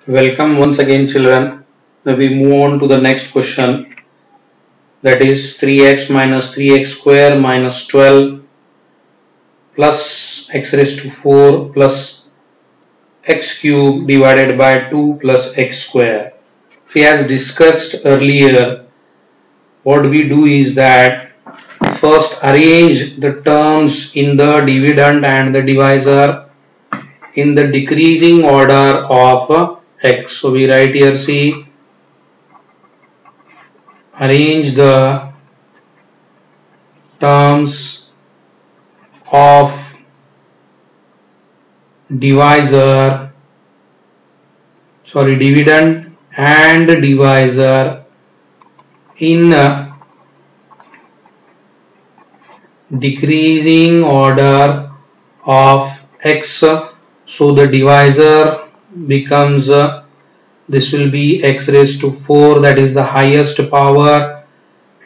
Welcome once again, children. Now we move on to the next question, that is 3x minus 3x square minus 12 plus x raised to 4 plus x cube divided by 2 plus x square. See, as discussed earlier, what we do is that first arrange the terms in the dividend and the divisor in the decreasing order of x. So we write here, see, arrange the terms of dividend and divisor in decreasing order of x. So the divisor becomes this will be x raised to 4, that is the highest power,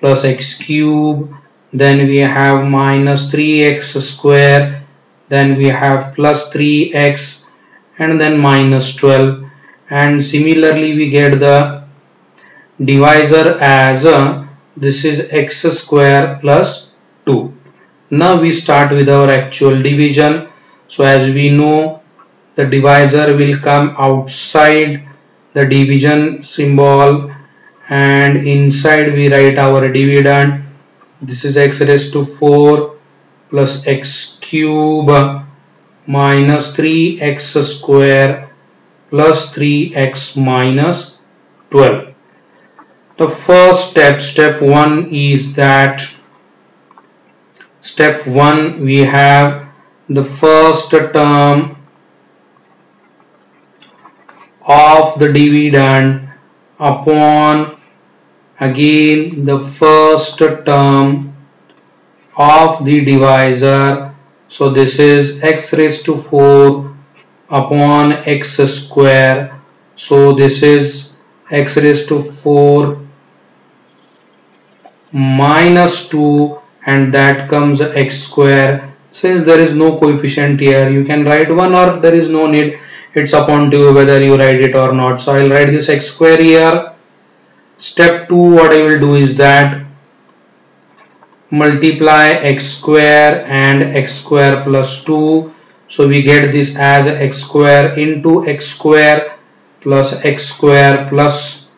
plus x cube, then we have minus 3x square, then we have plus 3x, and then minus 12, and similarly we get the divisor as this is x square plus 2. Now we start with our actual division. So as we know, the divisor will come outside the division symbol, and inside we write our dividend. This is x raised to 4 plus x cube minus 3x square plus 3x minus 12. The first step 1 is that step 1 we have the first term of the dividend upon again the first term of the divisor. So this is x raised to 4 upon x square. So this is x raised to 4 minus 2, and that comes x square. Since there is no coefficient here, you can write 1 or there is no need. It's upon to you whether you write it or not. So I will write this x square here. Step 2, what I will do is that multiply x square and x square plus 2. So we get this as x square into x square plus x square plus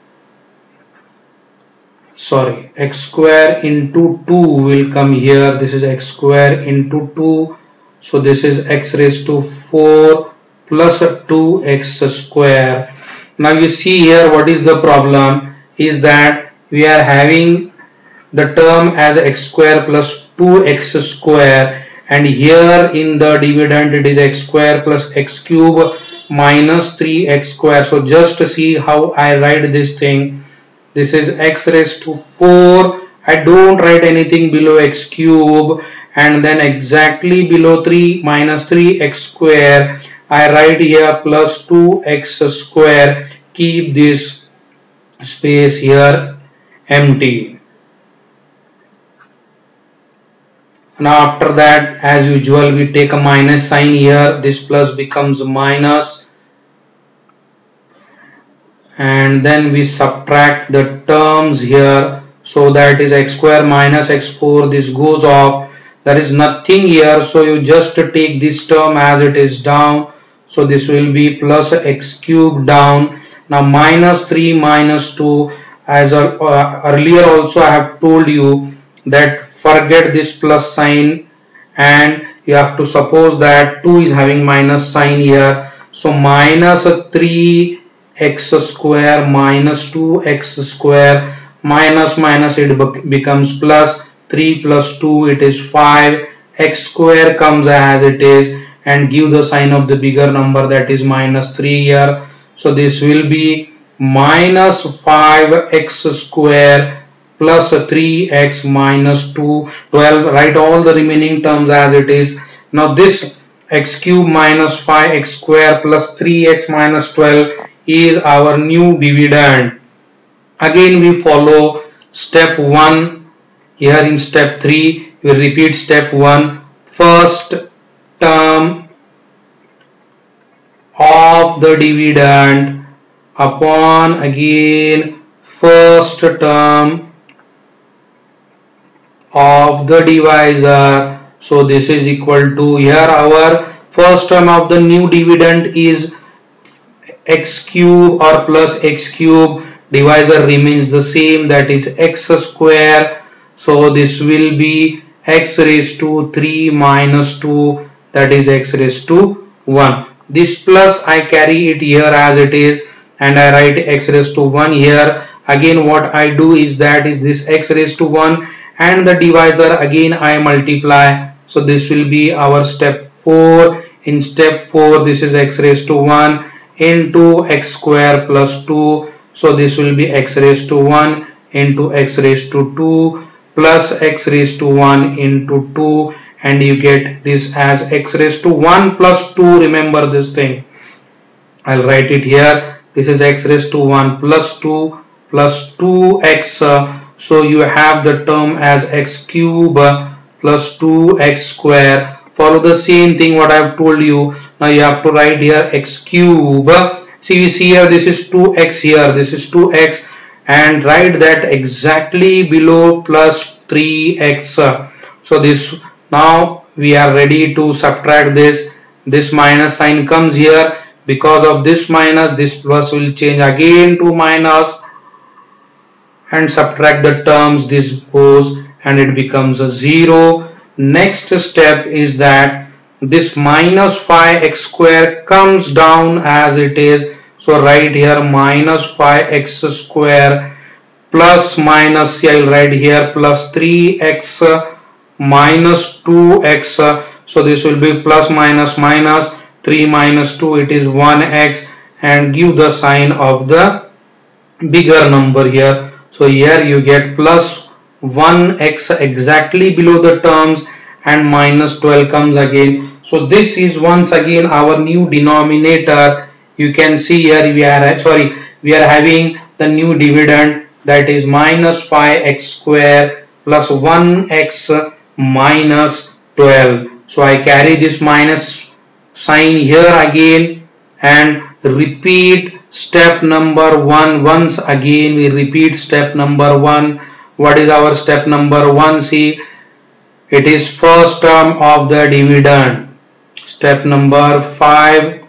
x square into 2 will come here. This is x square into 2. So this is x raised to 4 plus 2x square. Now you see here what is the problem is that we are having the term as x square plus 2x square, and here in the dividend it is x square plus x cube minus 3x square. So just to see how I write this thing, this is x raised to 4. I don't write anything below x cube, and then exactly below 3 minus 3x square I write here plus 2x square. Keep this space here empty. Now after that, as usual, we take a minus sign here. This plus becomes minus, and then we subtract the terms here. So that is x square minus x4. This goes off. There is nothing here, so you just take this term as it is down. So this will be plus x cube down. Now minus 3 minus 2, as earlier also I have told you that forget this plus sign, and you have to suppose that 2 is having minus sign here. So minus 3x square minus 2x square minus it becomes plus 3 plus 2, it is 5. X square comes as it is, and give the sign of the bigger number, that is minus 3 here. So this will be minus 5x square plus 3x minus 2, 12. Write all the remaining terms as it is. Now this x cube minus 5x square plus 3x minus 12 is our new dividend. Again we follow step 1 here. In step 3 we repeat step 1. First term of the dividend upon again first term of the divisor. So this is equal to, here our first term of the new dividend is x cube or plus x cube, divisor remains the same, that is x square. So this will be x raised to 3 minus 2, that is x raised to 1. This plus I carry it here as it is and I write x raised to 1 here. Again what I do is that is this x raised to 1 and the divisor again I multiply. So this will be our step 4. In step 4 this is x raised to 1 into x square plus 2. So this will be x raised to 1 into x raised to 2 plus x raised to 1 into 2, and you get this as x raised to 1 plus 2. Remember this thing, I'll write it here. This is x raised to 1 plus 2 plus 2x. So you have the term as x cube plus 2x square. Follow the same thing what I have told you. Now you have to write here x cube. See, we see here this is 2x, here this is 2x, and write that exactly below plus 3x. So this, now we are ready to subtract this. This minus sign comes here. Because of this minus, this plus will change again to minus, and subtract the terms, this goes and it becomes a 0. Next step is that this minus 5x square comes down as it is. So write here minus 5x square plus minus, see, I'll write here plus 3x minus 2x. So this will be plus minus minus 3 minus 2, it is 1x, and give the sign of the bigger number here. So here you get plus 1x exactly below the terms, and minus 12 comes again. So this is once again our new denominator. You can see here we are having the new dividend, that is minus 5x square plus 1x minus 12. So I carry this minus sign here again and repeat step number 1. Once again we repeat step number 1. What is our step number 1? See, it is first term of the dividend. Step number 5,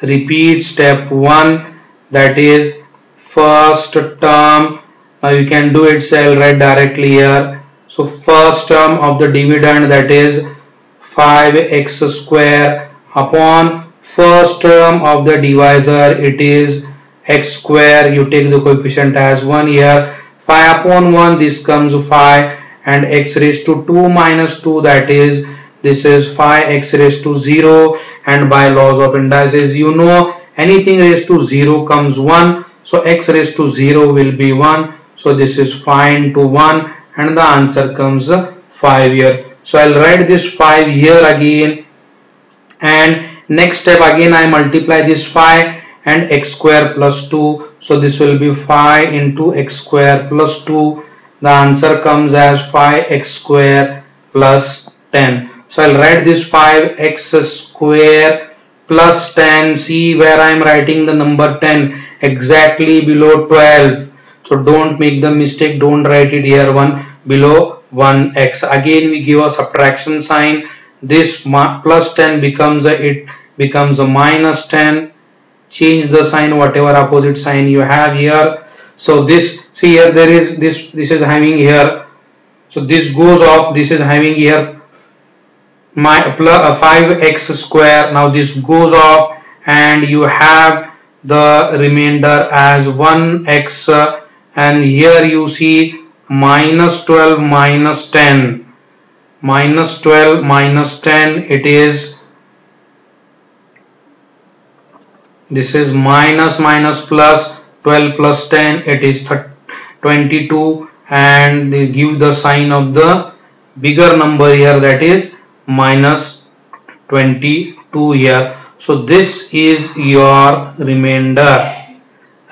repeat step 1, that is first term. Now you can do it, so I'll write directly here. So first term of the dividend, that is 5x square, upon first term of the divisor, it is x square. You take the coefficient as 1 here. 5 upon 1, this comes 5, and x raised to 2 minus 2, that is, this is 5x raised to 0, and by laws of indices you know anything raised to 0 comes 1. So x raised to 0 will be 1. So this is 5 into 1, and the answer comes 5 here. So I'll write this 5 here again, and next step again I multiply this 5 and x square plus 2. So this will be 5 into x square plus 2. The answer comes as 5x square plus 10. So I'll write this 5x square plus 10. See where I am writing the number 10 exactly below 12. So don't make the mistake, don't write it here below 1x. Again we give a subtraction sign. This plus 10 becomes a minus 10. Change the sign, whatever opposite sign you have here. So this, see here, there is this is having here. So this goes off. This is having here my 5x square. Now this goes off, and you have the remainder as 1x, and here you see minus 12 minus 10. Minus 12 minus 10, it is, this is minus minus plus 12 plus 10, it is 22, and they give the sign of the bigger number here, that is minus 22 here. So this is your remainder.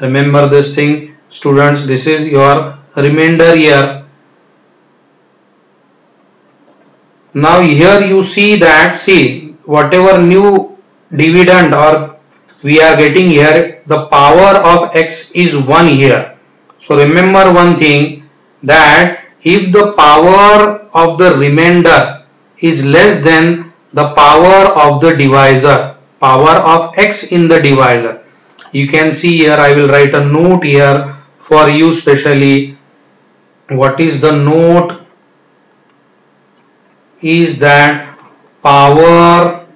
Remember this thing, students, this is your remainder here. Now here you see that, see, whatever new dividend or we are getting here the power of x is 1 here. So remember one thing, that if the power of the remainder is less than the power of the divisor, power of x in the divisor, you can see here, I will write a note here for you specially. What is the note? Is that power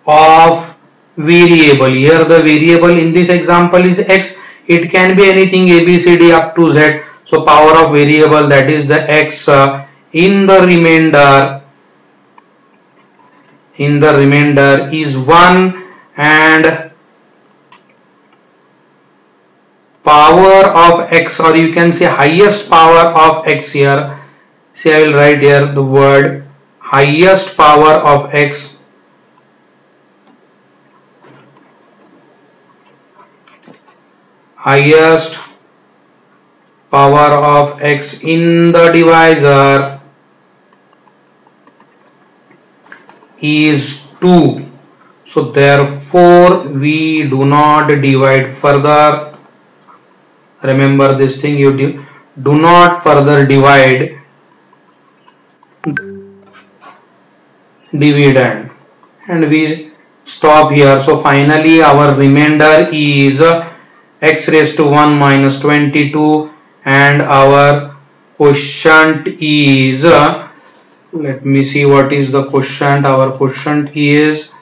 of variable. Here the variable in this example is x. It can be anything a, b, c, d up to z. So power of variable, that is the x in the remainder is 1, and power of x, or you can say highest power of x here. See, I will write here the word highest power of x. Highest power of x in the divisor is 2. So therefore we do not divide further. Remember this thing, you do not further divide dividend, and we stop here. So finally our remainder is x raised to 1 minus 22, and our quotient is, let me see what is the quotient. Our quotient is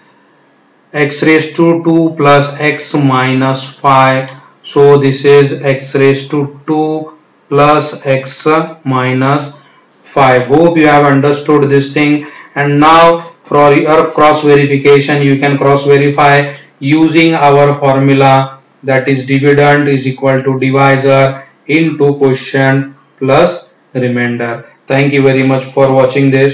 x raised to 2 plus x minus 5. So this is x raised to 2 plus x minus 5. Hope you have understood this thing. And now for your cross verification, you can cross verify using our formula, that is dividend is equal to divisor into quotient plus remainder. Thank you very much for watching this.